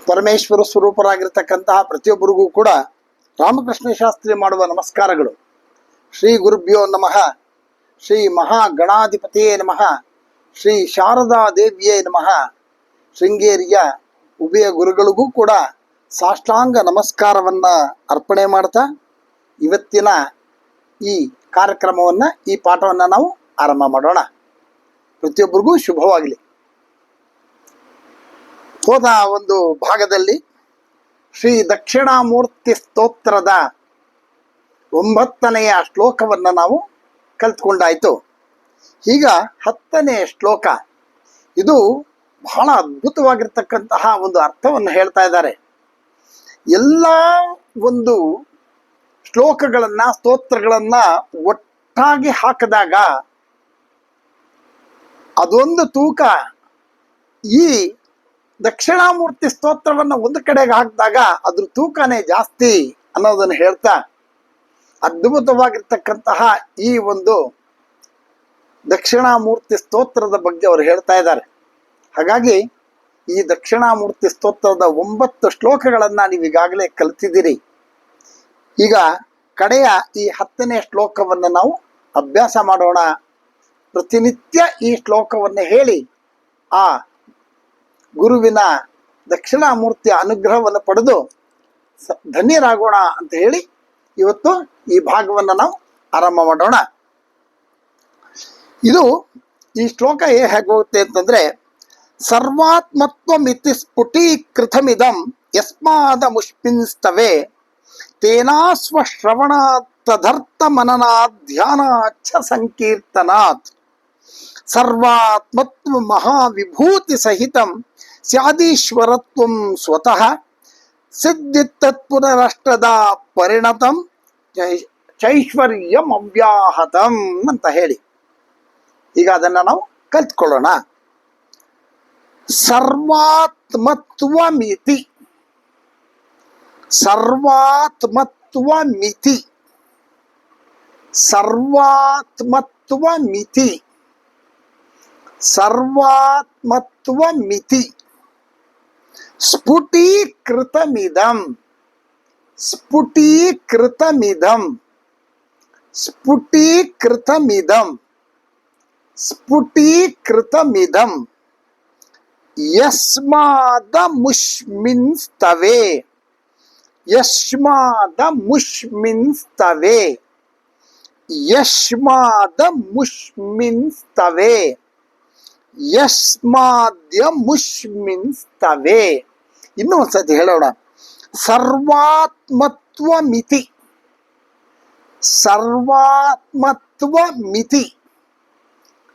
ಪರಮೇಶ್ವರ ಸ್ವರೂಪರಾಗಿರ್ತಕ್ಕಂತಹ ಪ್ರತಿಯೊಬ್ಬರಿಗೂ ಕೂಡ ರಾಮಕೃಷ್ಣ ಶಾಸ್ತ್ರಿ ಮಾಡುವ ನಮಸ್ಕಾರಗಳು. ಶ್ರೀ ಗುರುಭ್ಯೋ ನಮಃ. ಶ್ರೀ ಮಹಾಗಣಾಧಿಪತಿಯೇ ನಮಃ. ಶ್ರೀ ಶಾರದಾ ದೇವಿಯೇ ನಮಃ. ಶೃಂಗೇರಿಯ ಉಭಯ ಗುರುಗಳಿಗೂ ಕೂಡ ಸಾಷ್ಟಾಂಗ ನಮಸ್ಕಾರವನ್ನು ಅರ್ಪಣೆ ಮಾಡ್ತಾ ಇವತ್ತಿನ ಈ ಕಾರ್ಯಕ್ರಮವನ್ನು, ಈ ಪಾಠವನ್ನು ನಾವು ಆರಂಭ ಮಾಡೋಣ. ಪ್ರತಿಯೊಬ್ಬರಿಗೂ ಶುಭವಾಗಲಿ. ಹೋದ ಒಂದು ಭಾಗದಲ್ಲಿ ಶ್ರೀ ದಕ್ಷಿಣಾಮೂರ್ತಿ ಸ್ತೋತ್ರದ 9ನೆಯ ಶ್ಲೋಕವನ್ನು ನಾವು ಕಲ್ತ್ಕೊಂಡಾಯಿತು. ಈಗ 10ನೇ ಶ್ಲೋಕ. ಇದು ಬಹಳ ಅದ್ಭುತವಾಗಿರ್ತಕ್ಕಂತಹ ಒಂದು ಅರ್ಥವನ್ನು ಹೇಳ್ತಾ ಇದ್ದಾರೆ. ಎಲ್ಲ ಒಂದು ಶ್ಲೋಕಗಳನ್ನು, ಸ್ತೋತ್ರಗಳನ್ನು ಒಟ್ಟಾಗಿ ಹಾಕಿದಾಗ ಅದೊಂದು ತೂಕ. ಈ ದಕ್ಷಿಣಾಮೂರ್ತಿ ಸ್ತೋತ್ರವನ್ನು ಒಂದು ಕಡೆಗೆ ಹಾಕಿದಾಗ ಅದ್ರ ತೂಕನೇ ಜಾಸ್ತಿ ಅನ್ನೋದನ್ನು ಹೇಳ್ತಾ ಅದ್ಭುತವಾಗಿರ್ತಕ್ಕಂತಹ ಈ ಒಂದು ದಕ್ಷಿಣಾಮೂರ್ತಿ ಸ್ತೋತ್ರದ ಬಗ್ಗೆ ಅವರು ಹೇಳ್ತಾ ಇದ್ದಾರೆ. ಹಾಗಾಗಿ ಈ ದಕ್ಷಿಣಾಮೂರ್ತಿ ಸ್ತೋತ್ರದ 9 ಶ್ಲೋಕಗಳನ್ನು ನೀವು ಈಗಾಗಲೇ ಕಲಿತಿದ್ದೀರಿ. ಈಗ ಕಡೆಯ ಈ 10ನೇ ಶ್ಲೋಕವನ್ನು ನಾವು ಅಭ್ಯಾಸ ಮಾಡೋಣ. ಪ್ರತಿನಿತ್ಯ ಈ ಶ್ಲೋಕವನ್ನು ಹೇಳಿ ಆ ಗುರುವಿನ ದಕ್ಷಿಣಾಮೂರ್ತಿಯ ಅನುಗ್ರಹವನ್ನು ಪಡೆದು ಧನ್ಯರಾಗೋಣ ಅಂತ ಹೇಳಿ ಇವತ್ತು ಈ ಭಾಗವನ್ನು ನಾವು ಆರಂಭ ಮಾಡೋಣ. ಇದು ಈ ಶ್ಲೋಕ ಹೇಗೋಗುತ್ತೆ ಅಂತಂದ್ರೆ, ಸರ್ವಾತ್ಮತ್ವ ಮಿತಿ ಸ್ಫುಟೀಕೃತಮಿದಂ ಯಸ್ಮಾದ ಮುಷ್ಮಿನ್ಸ್ತವೆ ತೇನಾಸ್ವಶ್ರವಣ ತದರ್ಥ ಮನನಾತ್ ಧ್ಯಾನಾಚ್ಛ ಸಂಕೀರ್ತನಾತ್ ಸರ್ವಾತ್ಮತ್ವ ಮಹಾವಿಭೂತಿ ಸಹಿತಂ ಸ್ಯಾದೀಶ್ವರತ್ವಂ ಸ್ವತಃ ಸಿದ್ಧಿತ್ತತ್ಪುನರಷ್ಟದ ಪರಿಣತಂ ಚೈಶ್ವರ್ಯಂ ಅವ್ಯಾಹತಂ ಅಂತ ಹೇಳಿ ಈಗ ಅದನ್ನು ನಾವು ಕಲ್ತ್ಕೊಳ್ಳೋಣ. ಸರ್ವಾತ್ಮತ್ವ ಮಿತಿ, ಸರ್ವಾತ್ಮತ್ವ ಮಿತಿ, ಸರ್ವಾತ್ಮತ್ವ ಮಿತಿ, ಸರ್ವಾತ್ಮತ್ವ ಮಿತಿ ಸ್ಫುಟೀಕೃತಮಿದಂ, ಸ್ಫುಟೀಕೃತಮಿದಂ, ಸ್ಫುಟೀಕೃತಮಿದಂ, ಸ್ಫುಟೀಕೃತಮಿದಂ ಯಸ್ಮಾದ ಮುಷ್ಮಿನ್ಸ್ತವೆ, ಯಸ್ಮಾದ ಮುಷ್ಮಿನ್ಸ್ತವೆ, ಯಸ್ಮಾದ ಮುಷ್ಮಿನ್ಸ್ತವೆ, ಯಸ್ಮಾದ್ಯ ಮುಷ್ಮಿನ್ಸ್ತವೆ. ಇನ್ನೂ ಒಂದ್ಸತಿ ಹೇಳೋಣ. ಸರ್ವಾತ್ಮತ್ವ ಮಿತಿ, ಸರ್ವಾತ್ಮತ್ವ ಮಿತಿ,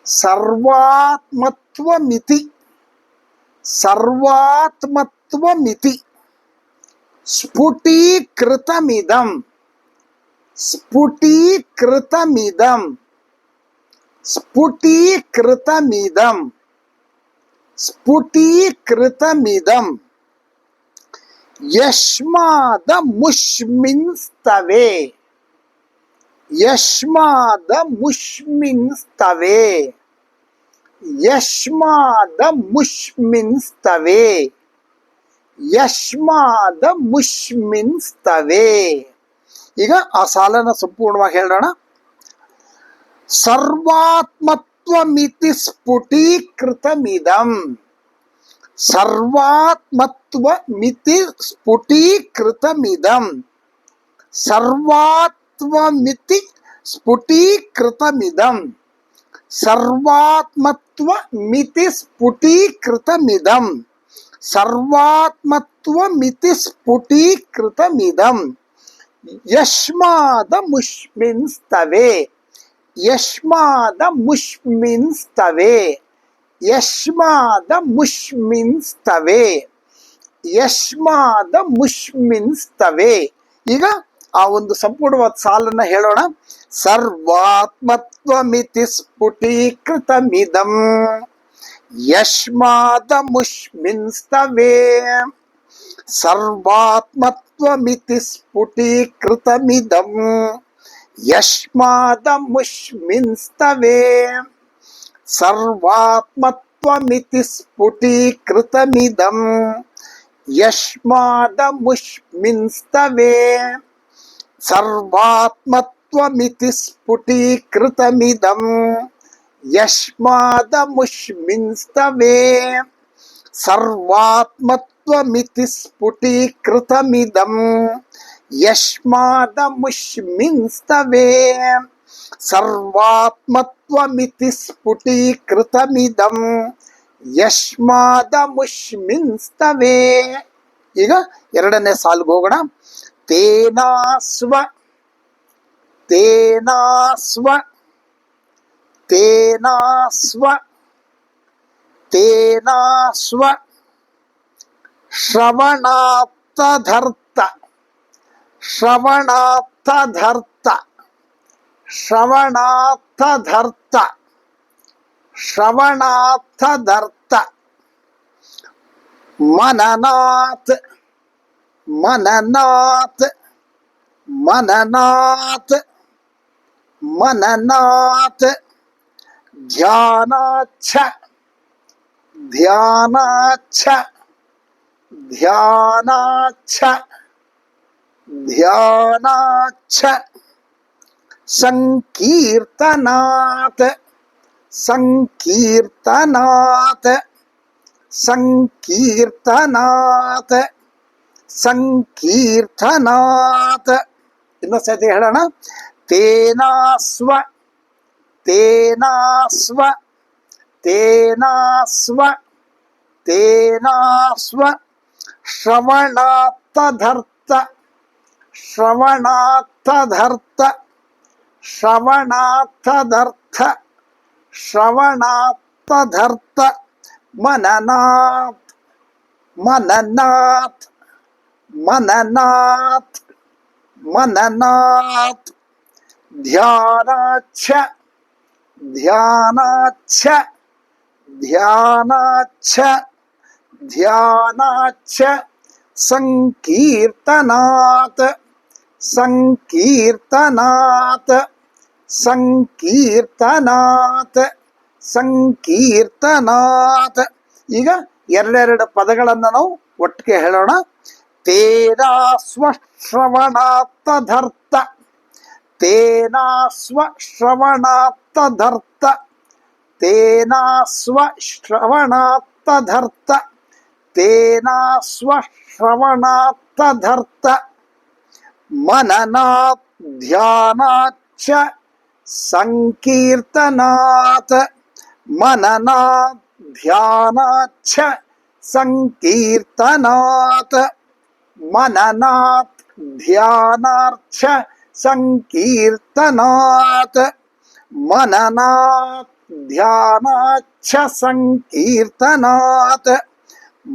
ಸರ್ವಾತ್ಮತ್ವ ಮಿತಿ, ಸರ್ವಾತ್ಮತ್ವ ಮಿತಿ ಸ್ಫುಟೀಕೃತಮಿದಂ, ಸ್ಫುಟೀಕೃತಮಿದಂ, ಸ್ಫುಟೀಕೃತಮಿದಂ, ಸ್ಫುಟೀಕೃತಮಿದಂ ಯಸ್ಮಾದ ಮುಷ್ಮಿನ್ಸ್ತವೆ, ಯಸ್ಮಾದ ಮುಷ್ಮಿನ್ಸ್ತವೆ, ಯಸ್ಮಾದ ಮುಷ್ಮಿನ್ಸ್ತವೆ, ಯಸ್ಮಾದ ಮುಷ್ಮಿನ್ಸ್ತವೆ. ಈಗ ಆ ಸಾಲನ್ನು ಸಂಪೂರ್ಣವಾಗಿ ಹೇಳೋಣ. ಸರ್ವಾತ್ಮತ್ವ ಮಿತಿ ಸ್ಫುಟೀಕೃತಮಿದಂ, ಸರ್ವಾತ್ಮತ್ವ ಮಿತಿ ಸ್ಫುಟೀಕೃತಮಿದಂ, ಸರ್ವಾತ್ಮ ಮಿತಿ ಸ್ಫುಟೀಕೃತಮಿದಂ, ಸರ್ವಾತ್ಮತ್ವ ಮಿತಿ ಸ್ಫುಟೀಕೃತಮಿದಂ, ಸರ್ವಾತ್ಮತ್ವ ಮಿತಿ ಸ್ಫುಟೀಕೃತಮಿದಂ ಯಸ್ಮಾದ ಮುಷ್ಮಿನ್ಸ್ತವೆ, ಯಸ್ಮಾದ ಮುಷ್ಮಿನ್ಸ್ತವೆ, ಯಸ್ಮಾದ ಮುಷ್ಮಿನ್ಸ್ತವೆ, ಯಸ್ಮಾದ ಮುಷ್ಮಿನ್ಸ್ತವೆ. ಈಗ ಆ ಒಂದು ಸಂಪೂರ್ಣವಾದ ಸಾಲನ್ನು ಹೇಳೋಣ. ಸರ್ವಾತ್ಮತ್ವ ಮಿತಿ ಸ್ಫುಟೀಕೃತಮಿದಂ ಯಸ್ಮಾದ ಮುಷ್ಮಿನ್ಸ್ತವೆ, ಸರ್ವಾತ್ಮತ್ವ ಮಿತಿ ಸ್ಫುಟೀಕೃತಮಿದಂ ಯಸ್ಮಾದ ಮುಷ್ಮಿನ್ಸ್ತವೆ, ಸರ್ವಾತ್ಮತ್ವ ಮಿತಿ ಸ್ಫುಟೀಕೃತಮಿದಂ ಯಸ್ಮಾದಮುಷ್ಮಿನ್ಸ್ತವೇ ಸರ್ವಾತ್ಮತ್ವಮಿತಿ ಸ್ಫುಟೀಕೃತಮಿದಂ ಯಸ್ಮಾದಮುಷ್ಮಿನ್ಸ್ತವೇ ಸರ್ವಾತ್ಮತ್ವಮಿತಿ ಸ್ಫುಟೀಕೃತಮಿದಂ ಯಸ್ಮಾದಮುಷ್ಮಿನ್ಸ್ತವೇ ಸರ್ವಾತ್ಮತ್ವಮಿತಿ ಸ್ಫುಟೀಕೃತಮಿದಂ ಯಸ್ಮಾದಮುಷ್ಮಿನ್ಸ್ತವೇ. ಈಗ ಎರಡನೇ ಸಾಲಿಗೆ ಹೋಗೋಣ. ತೇನಾಸ್ವ ತೇನಾಸ್ವ ತೇನಾಸ್ವ ತೇನಾಸ್ವ ಶ್ರವಣಾತ್ತಧರ್ತ ಶ್ರವಣಾತ್ತಧರ್ತ ಶ್ರವಣಾತ್ತಧರ್ತ ಶ್ರವಣಾತ್ತಧರ್ತ ಮನನಾತ್ ಮನನಾತ್ ಮನನಾತ್ ಮನನಾತ್ ಧ್ಯಾನಾಚ್ಛ ಧ್ಯಾನಾಚ್ಛ ಧ್ಯಾನಾಚ್ಛ ಧ್ಯಾನಾಚ್ಛ ಸಂಕೀರ್ತನಾತ್ ಸಂಕೀರ್ತನಾತ್ ಸಂಕೀರ್ತನಾತ್ ಸಂಕೀರ್ತನಾತ್. ಇನ್ನೊಂದು ಸತಿ ಹೇಳೋಣ. ತೇನಾಸ್ವ ತೇನಾಸ್ವ ತೇನಾಸ್ವ ತೇನಾಸ್ವ ಶ್ರವಣಾತ್ತಧರ್ತ ಶ್ರವಣಾತ್ತಧರ್ತ ಶ್ರವಣಾತ್ತಧರ್ತ ಶ್ರವಣಾತ್ತಧರ್ತ ಮನನಾತ್ ಮನನಾತ್ ಮನನಾತ್ ಮನನಾತ್ ಧ್ಯಾನಾಚ್ಛ ಧ್ಯಾನಾಚ್ಛ ಧ್ಯಾನಾಚ್ಛ ಧ್ಯಾನಾಚ್ಛ ಸಂಕೀರ್ತನಾತ್ ಸಂಕೀರ್ತನಾತ್ ಸಂಕೀರ್ತನಾತ್ ಸಂಕೀರ್ತನಾತ್. ಈಗ ಎರಡೆರಡು ಪದಗಳನ್ನು ನಾವು ಒಟ್ಟಿಗೆ ಹೇಳೋಣ. ತೇನಾಸ್ವ ಶ್ರವಣಾತ್ತಧರ್ತ ತೇನಾಸ್ವ ಶ್ರವಣಾತ್ತಧರ್ತ ತೇನಾಸ್ವ ಶ್ರವಣಾತ್ತಧರ್ತ ತೇನಾಸ್ವ ಶ್ರವಣಾತ್ತಧರ್ತ ಮನನಾತ್ ಧ್ಯಾನಾಚ್ಛ ಸಂಕೀರ್ತನಾತ್ ಮನನಾತ್ ಧ್ಯಾನಾಚ್ಛ ಸಂಕೀರ್ತನಾತ್ ಮನನಾತ್ ಧ್ಯಾನಾಚ್ಛ ಸಂಕೀರ್ತನಾತ್ ಮನನಾತ್ ಧ್ಯಾನಾಚ್ಛ ಸಂಕೀರ್ತನಾತ್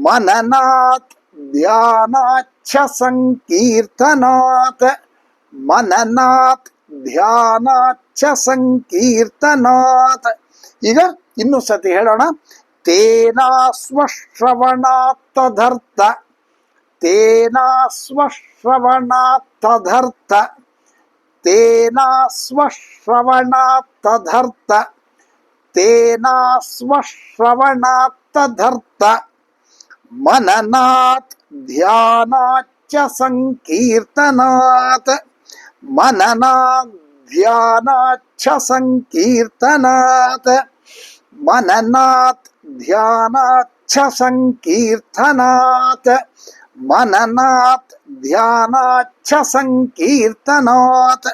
ಮನನಾತ್ ಧ್ಯಾನಾಚ್ಛ ಸಂಕೀರ್ತನಾತ್ ಮನನಾತ್ ಧ್ಯಾನಾಚ್ಛ ಸಂಕೀರ್ತನಾತ್. ಈಗ ಇನ್ನೂ ಸತಿ ಹೇಳೋಣ. ತೇನಾಸ್ವ ಶ್ರವಣಾತ್ತಧರ್ತ ತೇನಾಸ್ವ ಶ್ರವಣಾತ್ತಧರ್ತ ತೇನಾಸ್ವ ಶ್ರವಣಾತ್ತಧರ್ತ ತೇನಾಸ್ವ ಶ್ರವಣಾತ್ತಧರ್ತ ಮನನಾತ್ ಧ್ಯಾನಾಚ್ಛ ಸಂಕೀರ್ತನಾತ್ ಮನನಾತ್ ಧ್ಯಾನಾಚ್ಛ ಸಂಕೀರ್ತನಾತ್ ಮನನಾತ್ ಧ್ಯಾನಾಚ್ಛ ಸಂಕೀರ್ತನಾತ್ ಮನನಾತ್ ಧ್ಯಾನಾಚ್ಛ ಸಂಕೀರ್ತನಾತ್.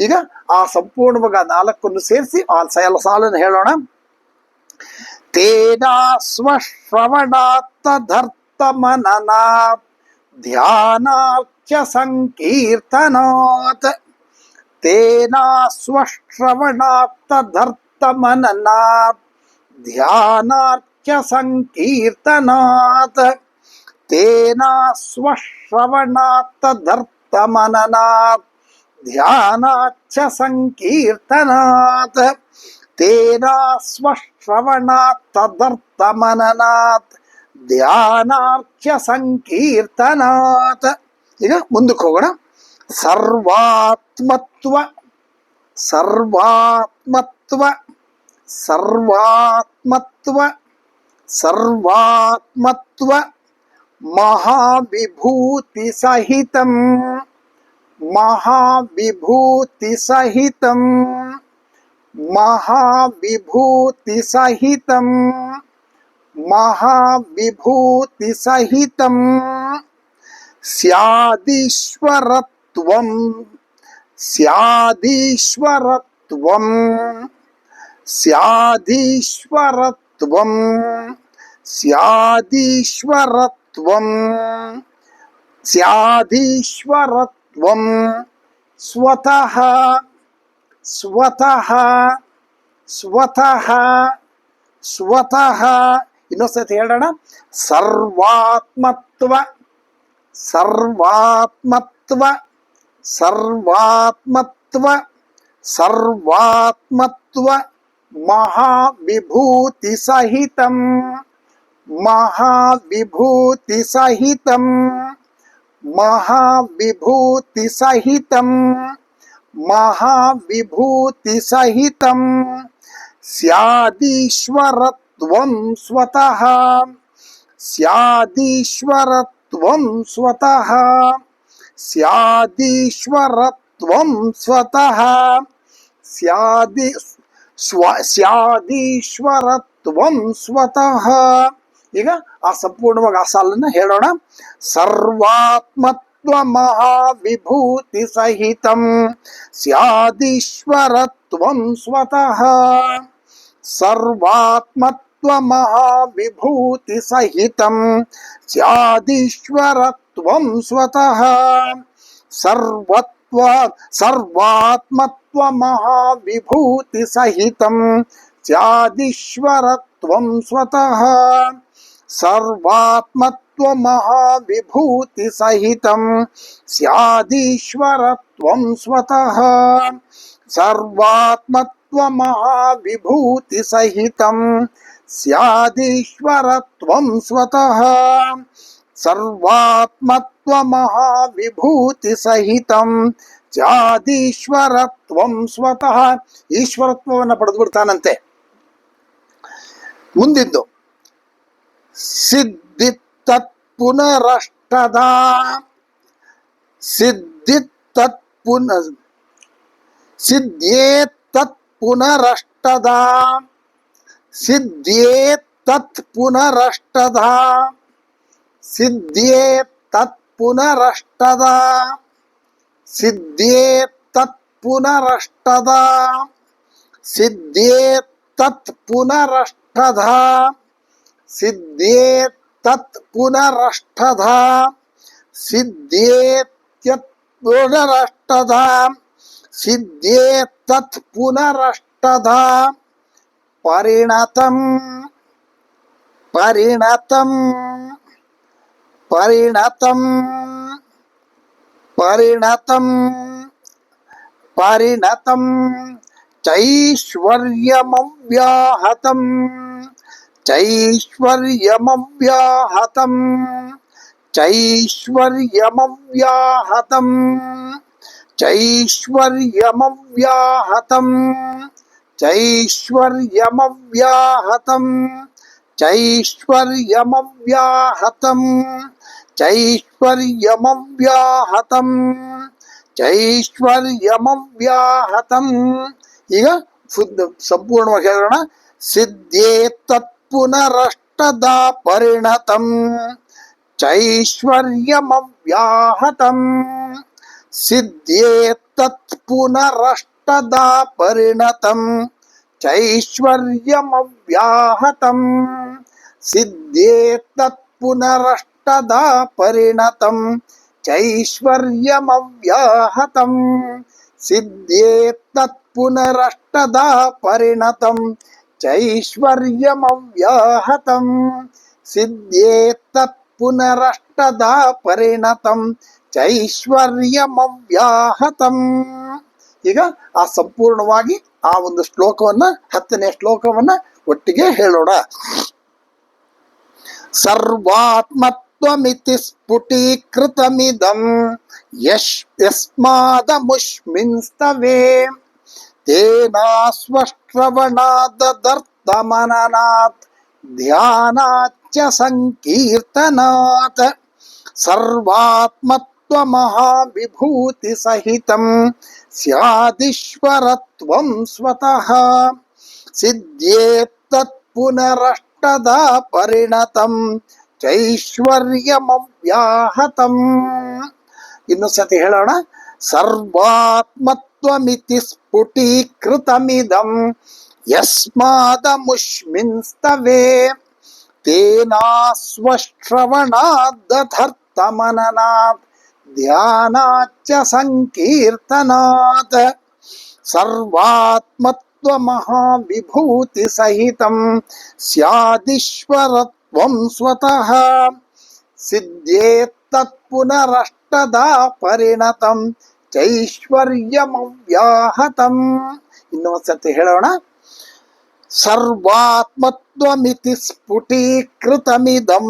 ಈಗ ಆ ಸಂಪೂರ್ಣವಾಗಿ ನಾಲ್ಕನ್ನು ಸೇರಿಸಿ ಆ ಸಾಲನ್ನು ಹೇಳೋಣ. ತೇನಾಸ್ವ ಶ್ರವಣಾತ್ತಧರ್ತ ಮನನಾತ್ ಧ್ಯಾನಾಚ್ಛ ಸಂಕೀರ್ತನಾತ್ ತೇನಾಸ್ವ ಶ್ರವಣಾತ್ತಧರ್ತ ಮನನಾತ್ ಧ್ಯಾನಾಚ್ಛ ಸಂಕೀರ್ತನಾತ್ ತೇನಾಸ್ವ ಶ್ರವಣಾತ್ತಧರ್ತ ಮನನಾತ್ ಧ್ಯಾನಾಚ್ಛ ಸಂಕೀರ್ತನಾತ್ ತೇನಾಸ್ವ ಶ್ರವಣಾತ್ತಧರ್ತ ಮನನಾತ್ ಧ್ಯಾನಾಚ್ಛ ಸಂಕೀರ್ತನಾತ್. ಈಗ ಮುಂದಕ್ಕೆ ಹೋಗೋಣ. ಸರ್ವಾತ್ಮತ್ವ ಸರ್ವಾತ್ಮತ್ವ ಸರ್ವಾತ್ಮತ್ವ ಸರ್ವಾತ್ಮತ್ವ महाविभूति सहितं महाविभूति सहितं महाविभूति सहितं महाविभूति सहितं स्यादीश्वरत्वं स्यादीश्वरत्वं स्यादीश्वरत्वं स्यादीश्वरत्वं स्यादीश्वरत्वं स्वतः स्वतः स्वतः ಸ್ವತಃ. ಇನ್ನೊಂದ್ಸತಿ ಹೇಳೋಣ. ಸರ್ವಾತ್ಮತ್ವ ಸರ್ವಾತ್ಮತ್ವ ಸರ್ವಾತ್ಮತ್ವ ಸರ್ವಾತ್ಮತ್ವ ಮಹಾವಿಭೂತಿ ಸಹಿತಂ ಮಹಾವಿಭೂತಿ ಸಹಿತಂ ಮಹಾವಿಭೂತಿ ಸಹಿತಂ ಮಹಾವಿಭೂತಿ ಸಹಿತಂ ಸ್ಯಾದೀಶ್ವರತ್ವಂ ಸ್ವತಃ ಸ್ಯಾದೀಶ್ವರತ್ವಂ ಸ್ವತಃ ಸ್ಯಾದೀಶ್ವರತ್ವಂ ಸ್ವತಃ ಸ್ಯಾದೀಶ್ವರತ್ವಂ ಸ್ವತಃ. ಈಗ ಆ ಸಂಪೂರ್ಣವಾಗಿ ಆ ಸಾಲನ್ನ ಹೇಳೋಣ. ಸರ್ವಾತ್ಮತ್ವ ಮಹಾವಿಭೂತಿ ಸಹಿತಂ ಸ್ಯಾದೀಶ್ವರತ್ವಂ ಸ್ವತಃ ಸರ್ವಾತ್ಮತ್ವ ಮಹಾವಿಭೂತಿ ಸಹಿತಂ ಸ್ಯಾದೀಶ್ವರತ್ವಂ ಸ್ವತಃ ಸರ್ವತ್ವ ಸರ್ವಾತ್ಮತ್ವ ಮಹಾವಿಭೂತಿ ಸಹಿತಂ ಸ್ಯಾದೀಶ್ವರತ್ವಂ ಸ್ವತಃ ಸರ್ವಾತ್ಮತ್ವ ಮಹಾವಿಭೂತಿ ಸಹಿತಂ ಸ್ಯಾದೀಶ್ವರತ್ವಂ ಸ್ವತಃ ಸರ್ವಾತ್ಮತ್ವ ಮಹಾವಿಭೂತಿ ಸಹಿತಂ ಸ್ಯಾದೀಶ್ವರತ್ವಂ ಸ್ವತಃ ಸರ್ವಾತ್ಮತ್ವ ಮಹಾವಿಭೂತಿ ಸಹಿತಂ ಸ್ಯಾದೀಶ್ವರತ್ವಂ ಸ್ವತಃ. ಈಶ್ವರತ್ವವನ್ನು ಪಡೆದು ಬಿಡ್ತಾನಂತೆ. ಮುಂದಿದ್ದು ಸಿದ್ಧಿತ್ತತ್ ಪುನರಷ್ಟದ ಸಿದ್ಧಿತ್ತತ್ ಸಿದ್ಧೇತ್ತತ್ ಪುನರಷ್ಟದ ಸಿದ್ಧೇತ್ತತ್ ಪುನರಷ್ಟದ ಸಿದ್ಧೇತ್ತತ್ ಪುನರಷ್ಟದ ಸಿದ್ಧೇತ್ತತ್ ಪುನರಷ್ಟದ ಸಿದ್ಧೇತ್ತತ್ ಪುನರಷ್ಟದ ಸಿದ್ಧೇತ್ತತ್ ಪುನರಷ್ಟದ ಸಿದ್ಧೇತ್ಯತ್ ಪುನರಷ್ಟದ ಸಿದ್ಧೇತ್ತತ್ ಪುನರಷ್ಟದ ಪರಿಣತಂ ಪರಿಣತಂ ಪರಿಣತಂ ಪರಿಣತಂ ಪರಿಣತಂ ಚೈಶ್ವರ್ಯಮವ್ಯಾಹತಂ ಚೈಶ್ವರ್ಯಮವ್ಯಾಹತಂ ಚೈಶ್ವರ್ಯಮವ್ಯಾಹತಂ ಚೈಶ್ವರ್ಯಮವ್ಯಾಹತಂ ಚೈಶ್ವರ್ಯಮವ್ಯಾಹತಂ ಚೈಶ್ವರ್ಯಮವ್ಯಾಹತಂ ಚೈಶ್ವರ್ಯಮವ್ಯಾಹತಂ ಚೈಶ್ವರ್ಯಮವ್ಯಾಹತಂ. ಈಗ ಸಂಪೂರ್ಣವಾಗಿ ಹೇಳೋಣ. ಸಿದ್ಧೇತ್ತತ್ ಪುನರಷ್ಟದ ಪರಿಣತಂ ಚೈಶ್ವರ್ಯಮವ್ಯಾಹತಂ ಸಿದ್ಧೇತ್ತತ್ ಪುನರಷ್ಟದ ಪರಿಣತಂ ಚೈಶ್ವರ್ಯಮವ್ಯಾಹತಂ ಸಿದ್ಧೇತ್ತತ್ ಪುನರಷ್ಟದ ಪರಿಣತಂ ಚೈಶ್ವರ್ಯಮವ್ಯಾಹತಂ ಸಿದ್ಧೇತ್ತತ್ ಪುನರಷ್ಟದ ಪರಿಣತಂ ಚೈಶ್ವರ್ಯಮವ್ಯಾಹತಂ ಸಿದ್ಧೇತ್ತತ್ ಪುನರಷ್ಟದ ಪರಿಣತಂ ಚೈಶ್ವರ್ಯಮವ್ಯಾಹತಂ. ಈಗ ಆ ಸಂಪೂರ್ಣವಾಗಿ ಆ ಒಂದು ಶ್ಲೋಕವನ್ನ 10ನೇ ಶ್ಲೋಕವನ್ನ ಒಟ್ಟಿಗೆ ಹೇಳೋಣ. ಸರ್ವಾತ್ಮತ್ವಮಿತಿ ಸ್ಫುಟೀಕೃತಮಿದಂ ಯಸ್ಮಾದಮುಷ್ಮಿನ್ಸ್ತವೇ ತೇನಾಸ್ವಶ್ರವಣಾದರ್ಥಮನನಾತ್ ಧ್ಯಾನಾತ್ ಸಂಕೀರ್ತನಾತ್ ಸರ್ವಾತ್ಮತ್ವ ಮಹಾವಿಭೂತಿ ಸಹಿತಂ ಸ್ಯಾದೀಶ್ವರತ್ವಂ ಸ್ವತಃ ಸಿದ್ಧೇತ್ತತ್ ಪುನರಷ್ಟದ ಪರಿಣತಂ ಚೈಶ್ವರ್ಯಮವ್ಯಾಹತಂ. ಇನ್ನು ಸತಿ ಹೇಳೋಣ. ಸರ್ವಾತ್ಮತ್ವಮಿತಿ ಸ್ಫುಟೀಕೃತಮಿದಂ ಯಸ್ಮಾದಮುಷ್ಮಿನ್ಸ್ತವೇ ತೇನಾಸ್ವಶ್ರವಣಾದಧರ್ತಮನನಾತ್ ಧ್ಯಾನಾಚ್ಚ ಸಂಕೀರ್ತನಾತ್ ಸರ್ವಾತ್ಮತ್ವ ಮಹಾವಿಭೂತಿ ಸಹಿತಂ ಸ್ಯಾದೀಶ್ವರತ್ವಂ ಸ್ವತಃ ಸಿದ್ಧೇತ್ತತ್ ಪುನರಷ್ಟದ ಪರಿಣತಂ ಚೈಶ್ವರ್ಯಮವ್ಯಾಹತಂ. ಇನ್ನು ಒಂದ್ಸತಿ ಹೇಳೋಣ. ಸರ್ವಾತ್ಮತ್ವಮಿತಿ ಸ್ಫುಟೀಕೃತಮಿದಂ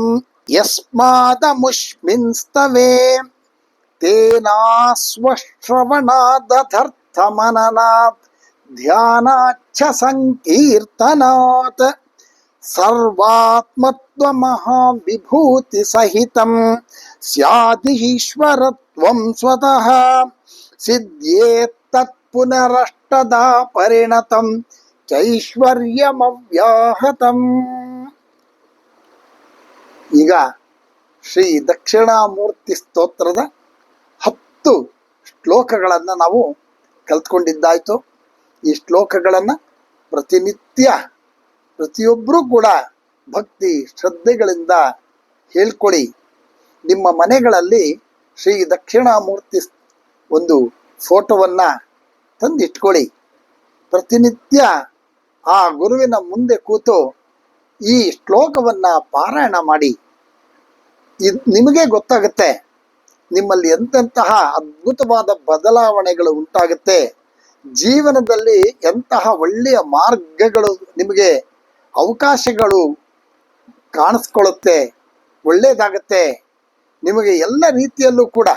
ಯಸ್ಮಾದಮುಷ್ಮಿನ್ಸ್ತವೇ ತೇನಾಸ್ವಶ್ರವಣಾದಧರ್ತಮನನಾತ್ ಧ್ಯಾನಾಚ್ಚ ಸಂಕೀರ್ತನಾತ್ ಸರ್ವಾತ್ಮತ್ವ ಮಹಾವಿಭೂತಿ ಸಹಿತಂ ಸ್ಯಾದೀಶ್ವರತ್ವಂ ಸ್ವತಃ ಸಿದ್ಧೇತ್ತತ್ ಪುನರಷ್ಟದ ಪರಿಣತಂ ಚೈಶ್ವರ್ಯಮವ್ಯಾಹತಂ. ಈಗ ಶ್ರೀ ದಕ್ಷಿಣಾಮೂರ್ತಿ ಸ್ತೋತ್ರದ 10 ಶ್ಲೋಕಗಳನ್ನು ನಾವು ಕಲ್ತ್ಕೊಂಡಿದ್ದಾಯ್ತು. ಈ ಶ್ಲೋಕಗಳನ್ನು ಪ್ರತಿನಿತ್ಯ ಪ್ರತಿಯೊಬ್ಬರೂ ಕೂಡ ಭಕ್ತಿ ಶ್ರದ್ಧೆಗಳಿಂದ ಹೇಳ್ಕೊಳ್ಳಿ. ನಿಮ್ಮ ಮನೆಗಳಲ್ಲಿ ಶ್ರೀ ದಕ್ಷಿಣಾಮೂರ್ತಿ ಒಂದು ಫೋಟೋವನ್ನು ತಂದಿಟ್ಕೊಳ್ಳಿ. ಪ್ರತಿನಿತ್ಯ ಆ ಗುರುವಿನ ಮುಂದೆ ಕೂತು ಈ ಶ್ಲೋಕವನ್ನು ಪಾರಾಯಣ ಮಾಡಿ. ನಿಮಗೆ ಗೊತ್ತಾಗುತ್ತೆ ನಿಮ್ಮಲ್ಲಿ ಎಂತೆಂತಹ ಅದ್ಭುತವಾದ ಬದಲಾವಣೆಗಳು ಉಂಟಾಗುತ್ತೆ. ಜೀವನದಲ್ಲಿ ಎಂತಹ ಒಳ್ಳೆಯ ಮಾರ್ಗಗಳು ನಿಮಗೆ ಅವಕಾಶಗಳು ಕಾಣಿಸ್ಕೊಳ್ಳುತ್ತೆ, ಒಳ್ಳೆಯದಾಗತ್ತೆ. ನಿಮಗೆ ಎಲ್ಲ ರೀತಿಯಲ್ಲೂ ಕೂಡ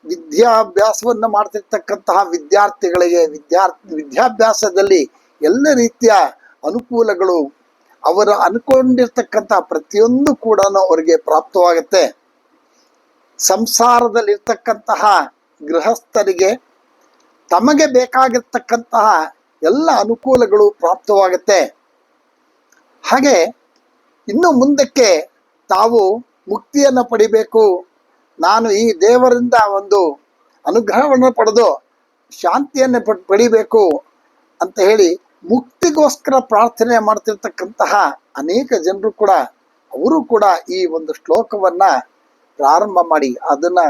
ವಿದ್ಯಾಭ್ಯಾಸವನ್ನು ಮಾಡ್ತಿರ್ತಕ್ಕಂತಹ ವಿದ್ಯಾರ್ಥಿಗಳಿಗೆ ವಿದ್ಯಾಭ್ಯಾಸದಲ್ಲಿ ಎಲ್ಲ ರೀತಿಯ ಅನುಕೂಲಗಳು, ಅವರು ಅನ್ಕೊಂಡಿರ್ತಕ್ಕಂತಹ ಪ್ರತಿಯೊಂದು ಕೂಡ ಅವರಿಗೆ ಪ್ರಾಪ್ತವಾಗುತ್ತೆ. ಸಂಸಾರದಲ್ಲಿರ್ತಕ್ಕಂತಹ ಗೃಹಸ್ಥರಿಗೆ ತಮಗೆ ಬೇಕಾಗಿರ್ತಕ್ಕಂತಹ ಎಲ್ಲ ಅನುಕೂಲಗಳು ಪ್ರಾಪ್ತವಾಗುತ್ತೆ. ಹಾಗೆ ಇನ್ನು ಮುಂದಕ್ಕೆ ತಾವು ಮುಕ್ತಿಯನ್ನು ಪಡಿಬೇಕು, ನಾನು ಈ ದೇವರಿಂದ ಒಂದು ಅನುಗ್ರಹವನ್ನು ಪಡೆದು ಶಾಂತಿಯನ್ನು ಪಡಿಬೇಕು ಅಂತ ಹೇಳಿ ಮುಕ್ತಿಗೋಸ್ಕರ ಪ್ರಾರ್ಥನೆ ಮಾಡ್ತಿರ್ತಕ್ಕಂತಹ ಅನೇಕ ಜನರು ಕೂಡ ಅವರು ಕೂಡ ಈ ಒಂದು ಶ್ಲೋಕವನ್ನ ಪ್ರಾರಂಭ ಮಾಡಿ ಅದನ್ನ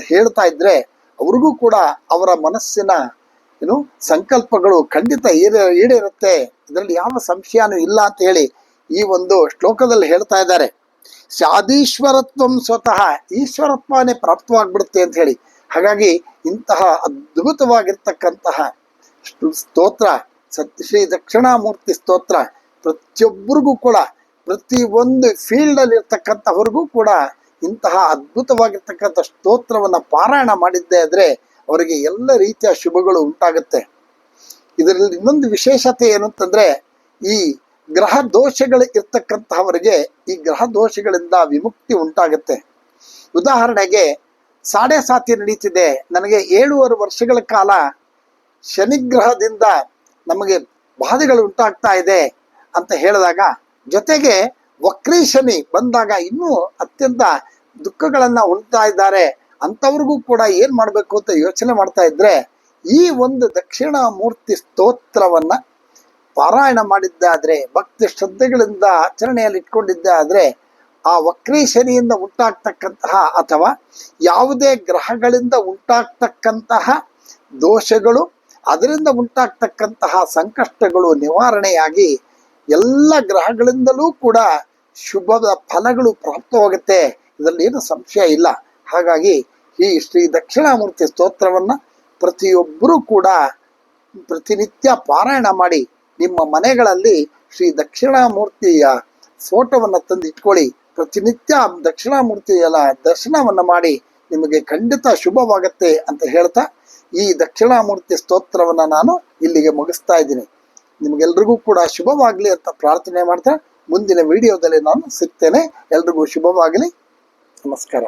ಹೇಳ್ತಾ ಇದ್ರೆ ಅವ್ರಿಗೂ ಕೂಡ ಅವರ ಮನಸ್ಸಿನ ಸಂಕಲ್ಪಗಳು ಖಂಡಿತ ಈಡೇರುತ್ತೆ. ಇದರಲ್ಲಿ ಯಾವ ಸಂಶಯನೂ ಇಲ್ಲ ಅಂತ ಹೇಳಿ ಈ ಒಂದು ಶ್ಲೋಕದಲ್ಲಿ ಹೇಳ್ತಾ ಇದ್ದಾರೆ. ಸ್ಯಾದೀಶ್ವರತ್ವಂ ಸ್ವತಃ, ಈಶ್ವರತ್ವನೇ ಪ್ರಾಪ್ತವಾಗ್ಬಿಡುತ್ತೆ ಅಂತ ಹೇಳಿ. ಹಾಗಾಗಿ ಇಂತಹ ಅದ್ಭುತವಾಗಿರ್ತಕ್ಕಂತಹ ಸ್ತೋತ್ರ ಶ್ರೀ ದಕ್ಷಿಣಾಮೂರ್ತಿ ಸ್ತೋತ್ರ ಪ್ರತಿಯೊಬ್ಬರಿಗೂ ಕೂಡ, ಪ್ರತಿಯೊಂದು ಫೀಲ್ಡಲ್ಲಿ ಇರ್ತಕ್ಕಂಥವ್ರಿಗೂ ಕೂಡ ಇಂತಹ ಅದ್ಭುತವಾಗಿರ್ತಕ್ಕಂಥ ಸ್ತೋತ್ರವನ್ನು ಪಾರಾಯಣ ಮಾಡಿದ್ದೇ ಆದರೆ ಅವರಿಗೆ ಎಲ್ಲ ರೀತಿಯ ಶುಭಗಳು ಉಂಟಾಗುತ್ತೆ. ಇದರಲ್ಲಿ ಇನ್ನೊಂದು ವಿಶೇಷತೆ ಏನು ಅಂತಂದ್ರೆ, ಈ ಗ್ರಹ ದೋಷಗಳು ಇರ್ತಕ್ಕಂತಹವರಿಗೆ ಈ ಗ್ರಹ ದೋಷಗಳಿಂದ ವಿಮುಕ್ತಿ ಉಂಟಾಗುತ್ತೆ. ಉದಾಹರಣೆಗೆ ಸಾಡೆ ಸಾತಿ ನಡೀತಿದೆ, ನನಗೆ 7.5 ವರ್ಷಗಳ ಕಾಲ ಶನಿಗ್ರಹದಿಂದ ನಮಗೆ ಬಾಧೆಗಳು ಉಂಟಾಗ್ತಾ ಇದೆ ಅಂತ ಹೇಳಿದಾಗ, ಜೊತೆಗೆ ವಕ್ರೀ ಶನಿ ಬಂದಾಗ ಇನ್ನೂ ಅತ್ಯಂತ ದುಃಖಗಳನ್ನ ಉಳ್ತಾ ಇದ್ದಾರೆ ಅಂಥವ್ರಿಗೂ ಕೂಡ ಏನ್ ಮಾಡಬೇಕು ಅಂತ ಯೋಚನೆ ಮಾಡ್ತಾ ಇದ್ರೆ, ಈ ಒಂದು ದಕ್ಷಿಣಾಮೂರ್ತಿ ಸ್ತೋತ್ರವನ್ನ ಪಾರಾಯಣ ಮಾಡಿದ್ದಾದ್ರೆ, ಭಕ್ತಿ ಶ್ರದ್ಧೆಗಳಿಂದ ಆಚರಣೆಯಲ್ಲಿ ಇಟ್ಕೊಂಡಿದ್ದೆ ಆದ್ರೆ ಆ ವಕ್ರೀ ಶನಿಯಿಂದ ಉಂಟಾಗ್ತಕ್ಕಂತಹ ಅಥವಾ ಯಾವುದೇ ಗ್ರಹಗಳಿಂದ ಉಂಟಾಗ್ತಕ್ಕಂತಹ ದೋಷಗಳು, ಅದರಿಂದ ಉಂಟಾಗ್ತಕ್ಕಂತಹ ಸಂಕಷ್ಟಗಳು ನಿವಾರಣೆಯಾಗಿ ಎಲ್ಲ ಗ್ರಹಗಳಿಂದಲೂ ಕೂಡ ಶುಭದ ಫಲಗಳು ಪ್ರಾಪ್ತವಾಗುತ್ತೆ. ಇದರಲ್ಲಿ ಏನು ಸಂಶಯ ಇಲ್ಲ. ಹಾಗಾಗಿ ಈ ಶ್ರೀ ದಕ್ಷಿಣಾಮೂರ್ತಿ ಸ್ತೋತ್ರವನ್ನ ಪ್ರತಿಯೊಬ್ಬರೂ ಕೂಡ ಪ್ರತಿನಿತ್ಯ ಪಾರಾಯಣ ಮಾಡಿ ನಿಮ್ಮ ಮನೆಗಳಲ್ಲಿ ಶ್ರೀ ದಕ್ಷಿಣಾಮೂರ್ತಿಯ ಫೋಟೋವನ್ನು ತಂದಿಟ್ಕೊಳ್ಳಿ. ಪ್ರತಿನಿತ್ಯ ದಕ್ಷಿಣಾಮೂರ್ತಿಯ ದರ್ಶನವನ್ನು ಮಾಡಿ ನಿಮಗೆ ಖಂಡಿತ ಶುಭವಾಗತ್ತೆ ಅಂತ ಹೇಳ್ತಾ ಈ ದಕ್ಷಿಣಾಮೂರ್ತಿ ಸ್ತೋತ್ರವನ್ನು ನಾನು ಇಲ್ಲಿಗೆ ಮುಗಿಸ್ತಾ ಇದ್ದೀನಿ. ನಿಮಗೆಲ್ರಿಗೂ ಕೂಡ ಶುಭವಾಗಲಿ ಅಂತ ಪ್ರಾರ್ಥನೆ ಮಾಡ್ತಾ ಮುಂದಿನ ವಿಡಿಯೋದಲ್ಲಿ ನಾನು ಸಿಗ್ತೇನೆ. ಎಲ್ರಿಗೂ ಶುಭವಾಗಲಿ. ನಮಸ್ಕಾರ.